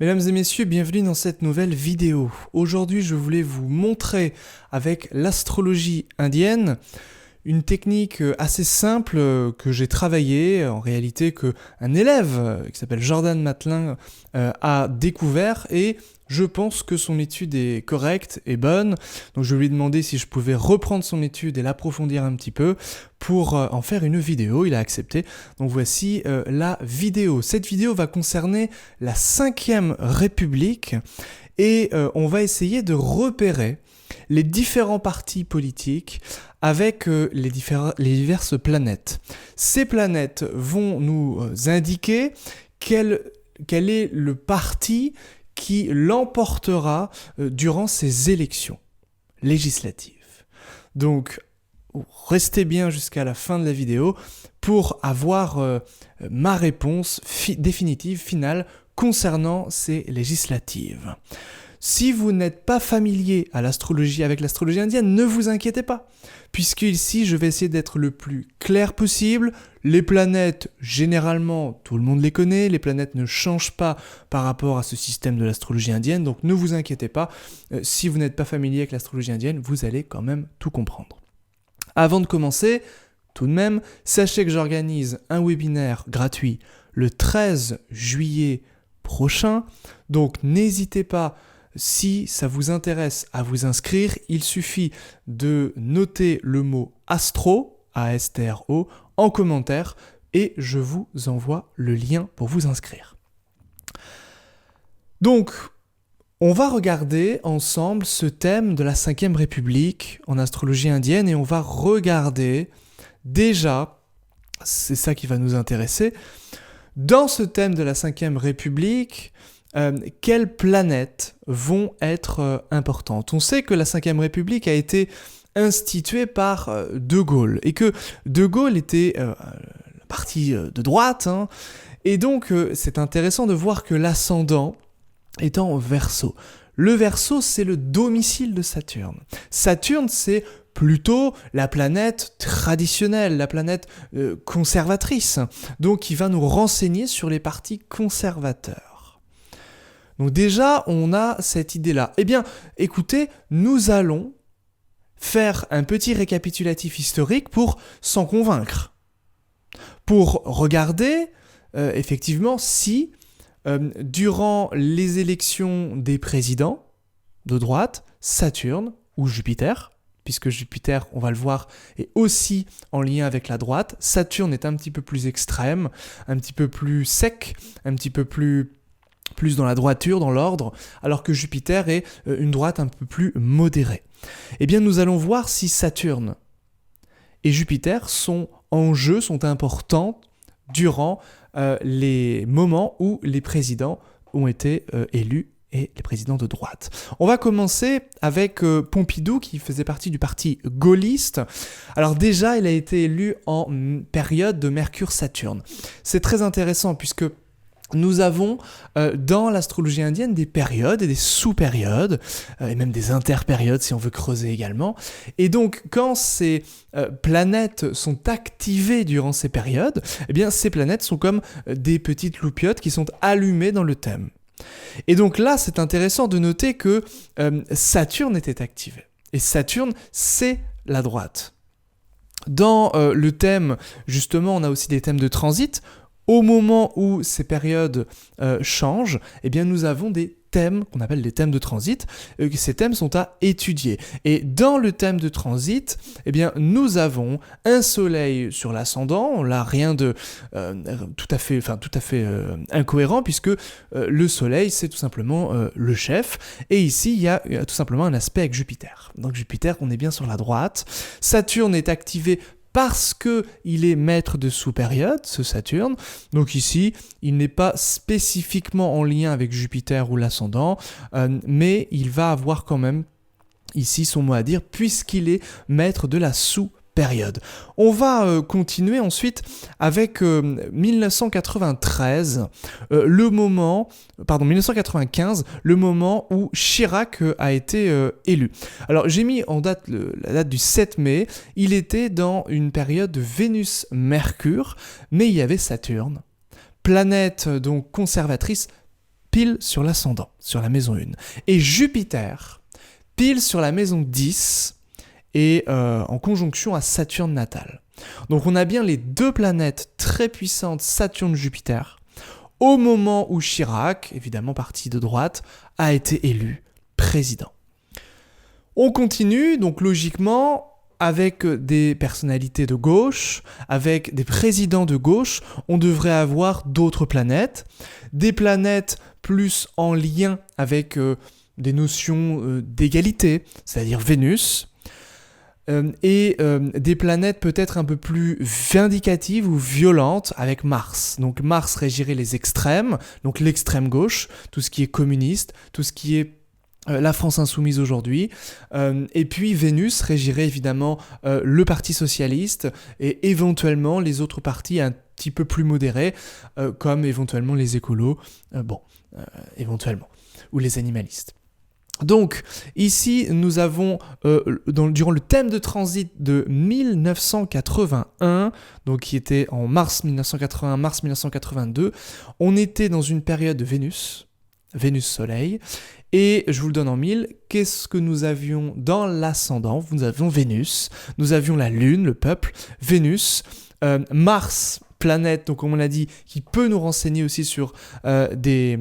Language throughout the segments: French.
Mesdames et messieurs, bienvenue dans cette nouvelle vidéo. Aujourd'hui, je voulais vous montrer avec l'astrologie indienne une technique assez simple que j'ai travaillée, en réalité qu'un élève qui s'appelle Jordan Matelin a découvert et je pense que son étude est correcte et bonne. Donc je lui ai demandé si je pouvais reprendre son étude et l'approfondir un petit peu pour en faire une vidéo. Il a accepté. Donc voici la vidéo. Cette vidéo va concerner la 5e République et on va essayer de repérer les différents partis politiques avec les diverses planètes. Ces planètes vont nous indiquer quel est le parti qui l'emportera durant ces élections législatives. Donc, restez bien jusqu'à la fin de la vidéo pour avoir ma réponse définitive, finale, concernant ces législatives. Si vous n'êtes pas familier avec l'astrologie indienne, ne vous inquiétez pas, puisque ici je vais essayer d'être le plus clair possible. Les planètes, généralement, tout le monde les connaît, les planètes ne changent pas par rapport à ce système de l'astrologie indienne, donc ne vous inquiétez pas, si vous n'êtes pas familier avec l'astrologie indienne, vous allez quand même tout comprendre. Avant de commencer, tout de même, sachez que j'organise un webinaire gratuit le 13 juillet prochain, donc n'hésitez pas. Si ça vous intéresse à vous inscrire, il suffit de noter le mot astro, A-S-T-R-O, en commentaire et je vous envoie le lien pour vous inscrire. Donc, on va regarder ensemble ce thème de la 5e République en astrologie indienne et on va regarder déjà, c'est ça qui va nous intéresser, dans ce thème de la 5e République, quelles planètes vont être importantes. On sait que la 5e République a été instituée par De Gaulle et que De Gaulle était la partie de droite, et donc c'est intéressant de voir que l'ascendant est en Verseau. Le Verseau, c'est le domicile de Saturne. Saturne, c'est plutôt la planète traditionnelle, la planète conservatrice, donc qui va nous renseigner sur les partis conservateurs. Donc déjà, on a cette idée-là. Eh bien, écoutez, nous allons faire un petit récapitulatif historique pour s'en convaincre. Pour regarder, effectivement, si, durant les élections des présidents de droite, Saturne ou Jupiter, puisque Jupiter, on va le voir, est aussi en lien avec la droite, Saturne est un petit peu plus extrême, un petit peu plus sec, un petit peu plus dans la droiture, dans l'ordre, alors que Jupiter est une droite un peu plus modérée. Eh bien, nous allons voir si Saturne et Jupiter sont en jeu, sont importants durant les moments où les présidents ont été élus et les présidents de droite. On va commencer avec Pompidou, qui faisait partie du parti gaulliste. Alors déjà, il a été élu en période de Mercure-Saturne. C'est très intéressant puisque nous avons dans l'astrologie indienne des périodes et des sous-périodes, et même des interpériodes si on veut creuser également. Et donc, quand ces planètes sont activées durant ces périodes, eh bien, ces planètes sont comme des petites loupiottes qui sont allumées dans le thème. Et donc là, c'est intéressant de noter que Saturne était activé. Et Saturne, c'est la droite. Dans le thème, justement, on a aussi des thèmes de transit. Au moment où ces périodes changent, eh bien nous avons des thèmes qu'on appelle les thèmes de transit. Ces thèmes sont à étudier. Et dans le thème de transit, eh bien nous avons un soleil sur l'ascendant. Là, rien de tout à fait incohérent puisque le soleil, c'est tout simplement le chef. Et ici, il y a tout simplement un aspect avec Jupiter. Donc Jupiter, on est bien sur la droite. Saturne est activé parce qu'il est maître de sous-période, ce Saturne. Donc ici, il n'est pas spécifiquement en lien avec Jupiter ou l'ascendant, mais il va avoir quand même ici son mot à dire, puisqu'il est maître de la sous-période. On va continuer ensuite avec 1995, le moment où Chirac a été élu. Alors j'ai mis en date la date du 7 mai, il était dans une période de Vénus-Mercure, mais il y avait Saturne, planète donc conservatrice, pile sur l'ascendant, sur la maison 1. Et Jupiter, pile sur la maison 10, et en conjonction à Saturne natale. Donc on a bien les deux planètes très puissantes, Saturne-Jupiter, au moment où Chirac, évidemment parti de droite, a été élu président. On continue, donc logiquement, avec des personnalités de gauche, avec des présidents de gauche, on devrait avoir d'autres planètes, des planètes plus en lien avec des notions d'égalité, c'est-à-dire Vénus, et des planètes peut-être un peu plus vindicatives ou violentes avec Mars. Donc Mars régirait les extrêmes, donc l'extrême gauche, tout ce qui est communiste, tout ce qui est la France insoumise aujourd'hui, et puis Vénus régirait évidemment le Parti socialiste et éventuellement les autres partis un petit peu plus modérés, comme éventuellement les écolos, éventuellement, ou les animalistes. Donc, ici, nous avons, durant le thème de transit de 1981, donc qui était en mars 1981, mars 1982, on était dans une période de Vénus-Soleil, et je vous le donne en mille, qu'est-ce que nous avions dans l'ascendant ? Nous avions Vénus, nous avions la Lune, le peuple, Vénus, Mars, planète, donc comme on l'a dit, qui peut nous renseigner aussi sur des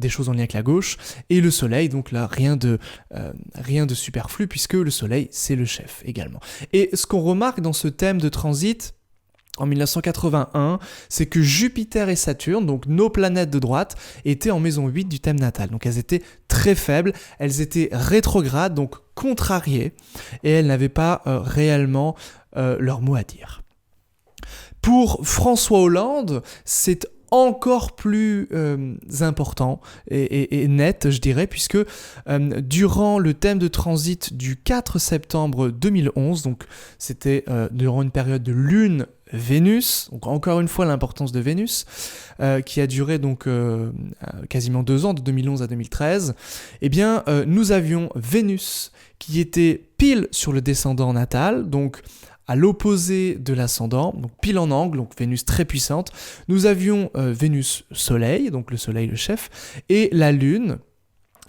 choses en lien avec la gauche, et le Soleil, donc là, rien de superflu, puisque le Soleil, c'est le chef également. Et ce qu'on remarque dans ce thème de transit, en 1981, c'est que Jupiter et Saturne, donc nos planètes de droite, étaient en maison 8 du thème natal. Donc elles étaient très faibles, elles étaient rétrogrades, donc contrariées, et elles n'avaient pas réellement leur mot à dire. Pour François Hollande, c'est encore plus important et net, je dirais, puisque durant le thème de transit du 4 septembre 2011, donc c'était durant une période de Lune Vénus, donc encore une fois l'importance de Vénus, qui a duré donc quasiment 2 ans, de 2011 à 2013, eh bien nous avions Vénus qui était pile sur le descendant natal, donc à l'opposé de l'ascendant, donc pile en angle, donc Vénus très puissante. Nous avions Vénus-Soleil, donc le Soleil le chef, et la Lune,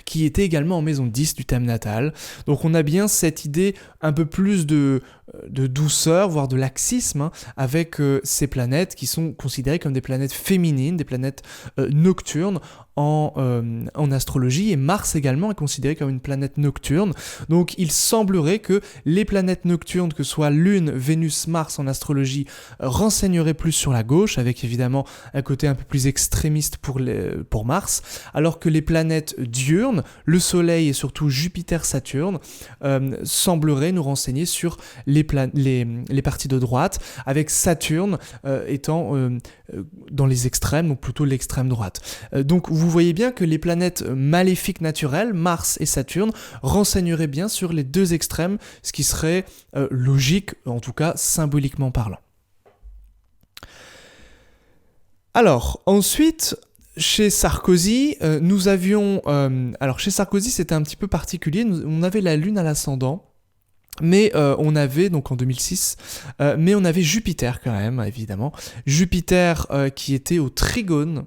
qui était également en maison 10 du thème natal. Donc on a bien cette idée un peu plus de douceur, voire de laxisme, avec ces planètes qui sont considérées comme des planètes féminines, des planètes nocturnes en astrologie, et Mars également est considéré comme une planète nocturne. Donc il semblerait que les planètes nocturnes, que ce soit Lune, Vénus, Mars en astrologie, renseigneraient plus sur la gauche, avec évidemment un côté un peu plus extrémiste pour Mars, alors que les planètes diurnes, le Soleil et surtout Jupiter, Saturne, sembleraient nous renseigner sur les parties de droite, avec Saturne étant dans les extrêmes, donc plutôt l'extrême droite. Donc vous voyez bien que les planètes maléfiques naturelles, Mars et Saturne, renseigneraient bien sur les deux extrêmes, ce qui serait logique, en tout cas symboliquement parlant. Alors, ensuite, chez Sarkozy, nous avions... alors chez Sarkozy, c'était un petit peu particulier, on avait la Lune à l'ascendant, mais on avait, donc en 2006, mais on avait Jupiter quand même, évidemment. Jupiter qui était au trigone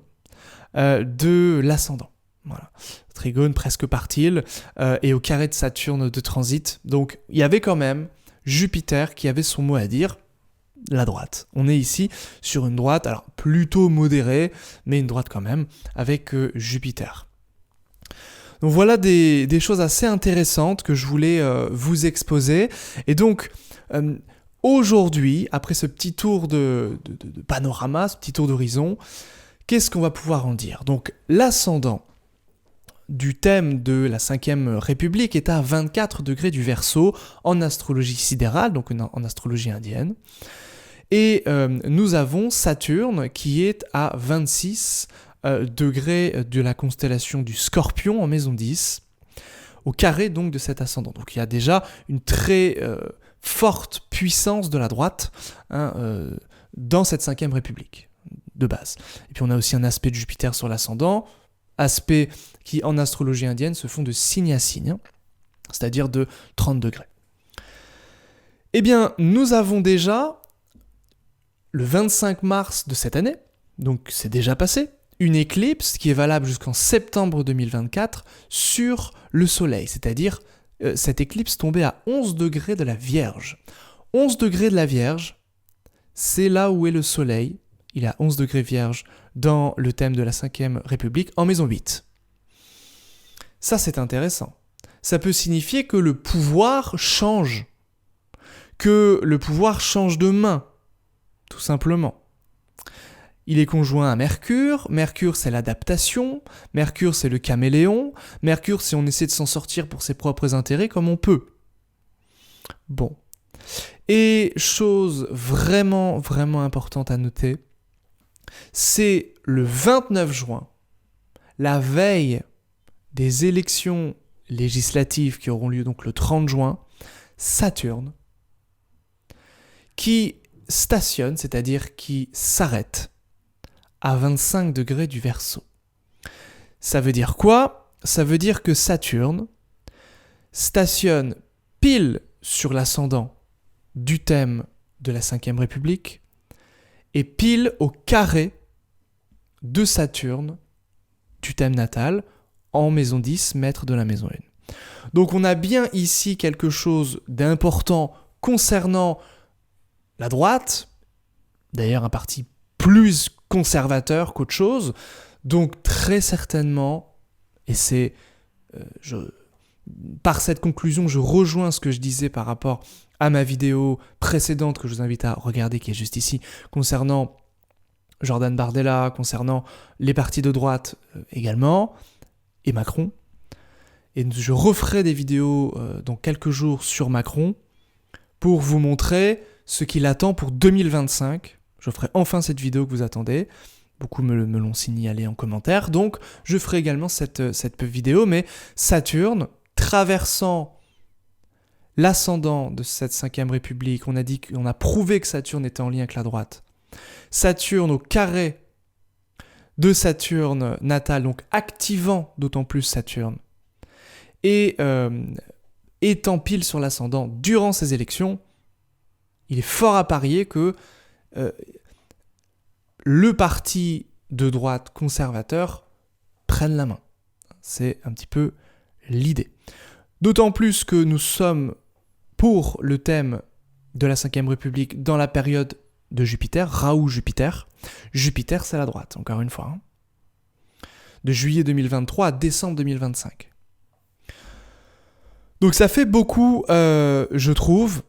de l'ascendant. Voilà. Trigone presque partile, et au carré de Saturne de transit. Donc il y avait quand même Jupiter qui avait son mot à dire, la droite. On est ici sur une droite, alors plutôt modérée, mais une droite quand même, avec Jupiter. Donc voilà des choses assez intéressantes que je voulais vous exposer. Et donc, aujourd'hui, après ce petit tour de panorama, ce petit tour d'horizon, qu'est-ce qu'on va pouvoir en dire ? Donc l'ascendant du thème de la 5e République est à 24 degrés du Verseau en astrologie sidérale, donc en astrologie indienne. Et nous avons Saturne qui est à 26 degrés de la constellation du Scorpion en maison 10, au carré donc de cet ascendant. Donc il y a déjà une très forte puissance de la droite dans cette 5e République de base. Et puis on a aussi un aspect de Jupiter sur l'ascendant, aspect qui en astrologie indienne se font de signe à signe, c'est-à-dire de 30 degrés. Eh bien, nous avons déjà le 25 mars de cette année, donc c'est déjà passé, une éclipse qui est valable jusqu'en septembre 2024 sur le Soleil, c'est-à-dire cette éclipse tombée à 11 degrés de la Vierge. 11 degrés de la Vierge, c'est là où est le Soleil. Il est à 11 degrés Vierge dans le thème de la 5e République en maison 8. Ça, c'est intéressant. Ça peut signifier que le pouvoir change. Que le pouvoir change de main, tout simplement. Il est conjoint à Mercure. Mercure, c'est l'adaptation. Mercure, c'est le caméléon. Mercure, c'est on essaie de s'en sortir pour ses propres intérêts comme on peut. Bon. Et chose vraiment, vraiment importante à noter, c'est le 29 juin, la veille des élections législatives qui auront lieu donc le 30 juin, Saturne, qui stationne, c'est-à-dire qui s'arrête à 25 degrés du Verseau. Ça veut dire quoi ? Ça veut dire que Saturne stationne pile sur l'ascendant du thème de la 5e République et pile au carré de Saturne du thème natal en maison 10, maître de la maison 1. Donc on a bien ici quelque chose d'important concernant la droite, d'ailleurs un parti plus conservateur qu'autre chose, donc très certainement, et c'est... par cette conclusion, je rejoins ce que je disais par rapport à ma vidéo précédente que je vous invite à regarder, qui est juste ici, concernant Jordan Bardella, concernant les partis de droite également, et Macron. Et je referai des vidéos dans quelques jours sur Macron pour vous montrer ce qu'il attend pour 2025. Je ferai enfin cette vidéo que vous attendez. Beaucoup me l'ont signalé en commentaire. Donc, je ferai également cette vidéo. Mais Saturne, traversant l'ascendant de cette 5e République, on a prouvé que Saturne était en lien avec la droite. Saturne au carré de Saturne natal, donc activant d'autant plus Saturne, et étant pile sur l'ascendant durant ces élections, il est fort à parier que le parti de droite conservateur prenne la main. C'est un petit peu l'idée. D'autant plus que nous sommes pour le thème de la 5e République dans la période de Jupiter, Raoult-Jupiter. Jupiter, c'est la droite, encore une fois. De juillet 2023 à décembre 2025. Donc ça fait beaucoup, je trouve.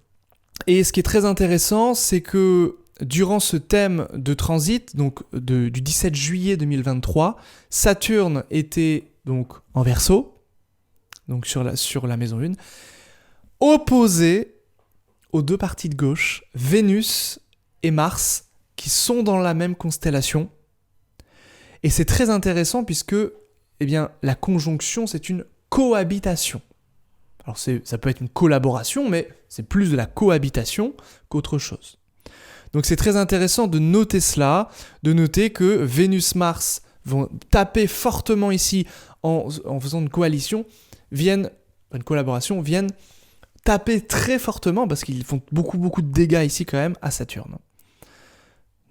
Et ce qui est très intéressant, c'est que durant ce thème de transit, donc du 17 juillet 2023, Saturne était donc en Verseau, donc sur la maison 1, opposé aux deux parties de gauche, Vénus et Mars, qui sont dans la même constellation. Et c'est très intéressant puisque la conjonction, c'est une cohabitation. Alors ça peut être une collaboration, mais c'est plus de la cohabitation qu'autre chose. Donc c'est très intéressant de noter cela, de noter que Vénus-Mars vont taper fortement ici en faisant une coalition, viennent taper très fortement, parce qu'ils font beaucoup de dégâts ici quand même à Saturne.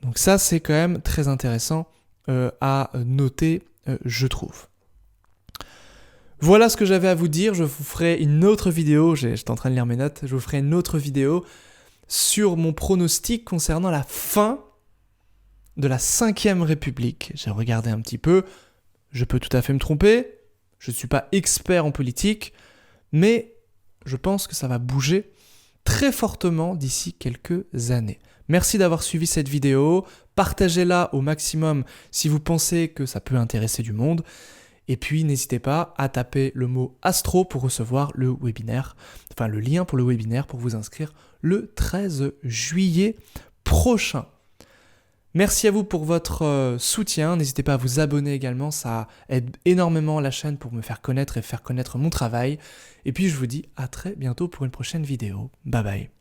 Donc ça c'est quand même très intéressant à noter, je trouve. Voilà ce que j'avais à vous dire. Je vous ferai une autre vidéo, j'étais en train de lire mes notes, je vous ferai une autre vidéo sur mon pronostic concernant la fin de la 5e République. J'ai regardé un petit peu, je peux tout à fait me tromper, je ne suis pas expert en politique, mais je pense que ça va bouger très fortement d'ici quelques années. Merci d'avoir suivi cette vidéo, partagez-la au maximum si vous pensez que ça peut intéresser du monde. Et puis, n'hésitez pas à taper le mot Astro pour recevoir le webinaire, enfin le lien pour le webinaire pour vous inscrire le 13 juillet prochain. Merci à vous pour votre soutien. N'hésitez pas à vous abonner également, ça aide énormément la chaîne pour me faire connaître et faire connaître mon travail. Et puis, je vous dis à très bientôt pour une prochaine vidéo. Bye bye.